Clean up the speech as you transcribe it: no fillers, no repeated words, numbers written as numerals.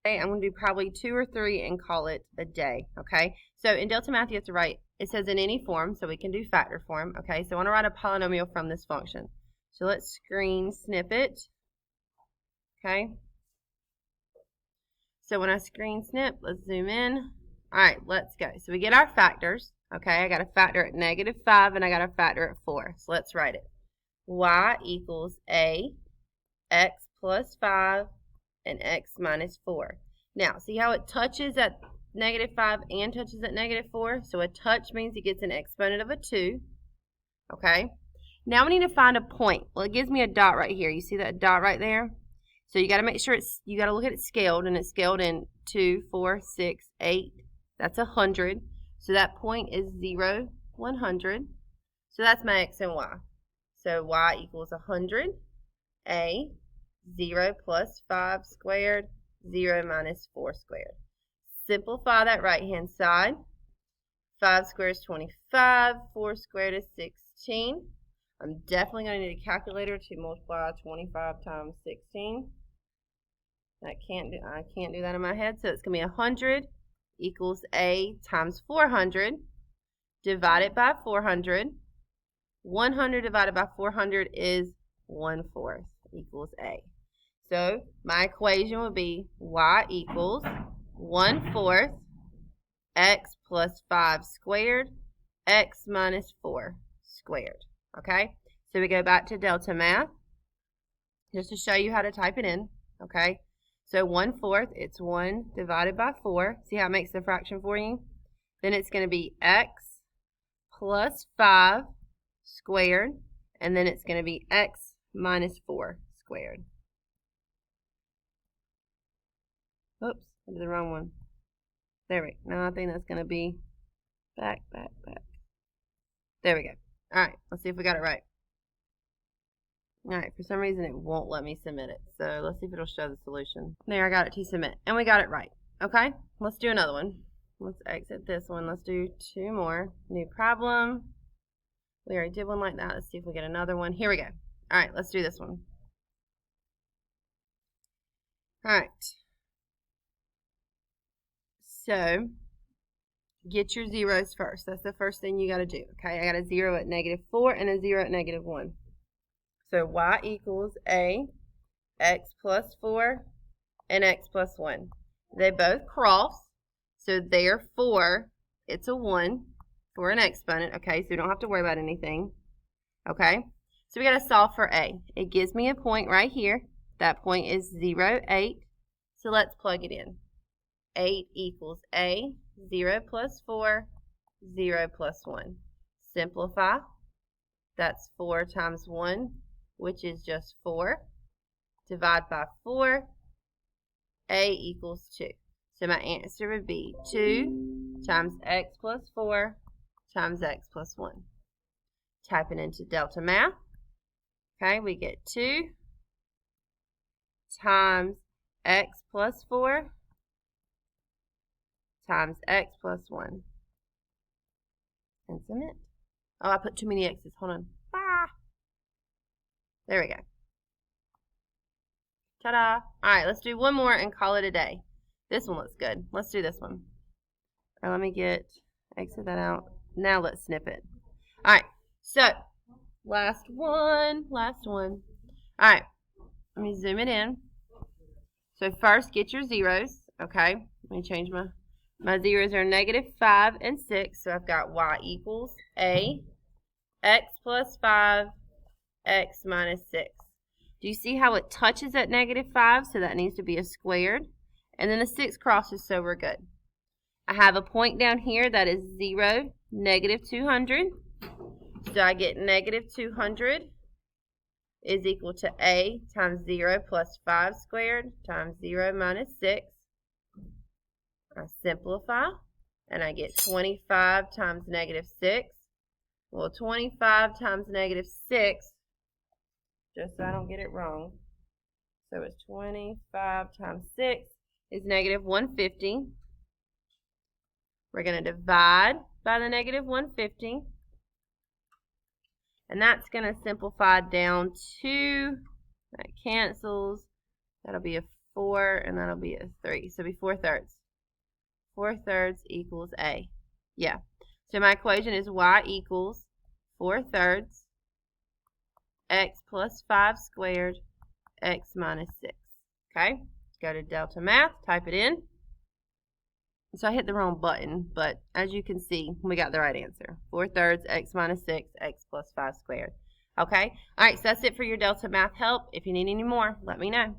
I'm going to do probably 2 or 3 and call it a day, okay? So in Delta Math, you have to write, it says in any form, so we can do factor form, okay? So I want to write a polynomial from this function. So let's screen snip it, okay? So when I screen snip, let's zoom in. All right, let's go. So we get our factors, okay? I got a factor at -5 and I got a factor at 4. So let's write it. Y equals a x plus 5 and x minus 4. Now, see how it touches at -5 and touches at -4? So a touch means it gets an exponent of a 2. Okay? Now we need to find a point. Well, it gives me a dot right here. You see that dot right there? So you got to make sure you got to look at it scaled, and it's scaled in 2, 4, 6, 8. That's 100. So that point is 0, 100. So that's my x and y. So y equals 100. A, 0 plus 5 squared, 0 minus 4 squared. Simplify that right-hand side. 5 squared is 25, 4 squared is 16. I'm definitely going to need a calculator to multiply 25 times 16. I can't do that in my head, so it's going to be 100 equals A times 400 divided by 400. 100 divided by 400 is 1/4 equals A. So my equation would be y equals 1/4 x plus 5 squared, x minus 4 squared. Okay, so we go back to Delta Math just to show you how to type it in. Okay, so 1/4, it's 1 divided by 4. See how it makes the fraction for you? Then it's going to be x plus 5 squared, and then it's going to be x minus 4 squared. Oops, I did the wrong one. There we go. Now I think that's going to be back. There we go. All right, let's see if we got it right. All right, for some reason it won't let me submit it. So let's see if it'll show the solution. There, I got it to submit. And we got it right. Okay, let's do another one. Let's exit this one. Let's do 2 more. New problem. We already did one like that. Let's see if we get another one. Here we go. All right, let's do this one. All right. So get your zeros first. That's the first thing you got to do. Okay, I got a 0 at -4 and a 0 at -1. So y equals a x plus 4 and x plus 1. They both cross, so therefore it's a 1 for an exponent. Okay, so we don't have to worry about anything. Okay, so we got to solve for a. It gives me a point right here. That point is 0, 8. So let's plug it in. 8 equals a, 0 plus 4, 0 plus 1. Simplify. That's 4 times 1, which is just 4. Divide by 4. A equals 2. So my answer would be 2 times x plus 4 times x plus 1. Type it into Delta Math. Okay, we get 2 times x plus 4 times x plus 1. And submit. Oh, I put too many x's. Hold on. Ah. There we go. Ta-da. All right, let's do one more and call it a day. This one looks good. Let's do this one. All right, let me exit that out. Now let's snip it. All right, so last one. All right, let me zoom it in. So first, get your zeros, okay? Let me change my zeros are -5 and 6, so I've got y equals a, x plus 5, x minus 6. Do you see how it touches at -5? So that needs to be a squared. And then the 6 crosses, so we're good. I have a point down here that is 0, -200. So I get -200 is equal to a times 0 plus 5 squared times 0 minus 6. I simplify, and I get 25 times -6. Well, 25 times -6, just so I don't get it wrong. So it's 25 times 6 is -150. We're going to divide by the -150. And that's going to simplify down to, that cancels, that'll be a 4, and that'll be a 3. So it'll be 4/3. 4/3 equals A. Yeah. So my equation is y equals 4/3 x plus 5 squared x minus 6. Okay? Go to Delta Math, type it in. So I hit the wrong button, but as you can see, we got the right answer. 4/3 x minus 6 x plus 5 squared. Okay? All right, so that's it for your Delta Math help. If you need any more, let me know.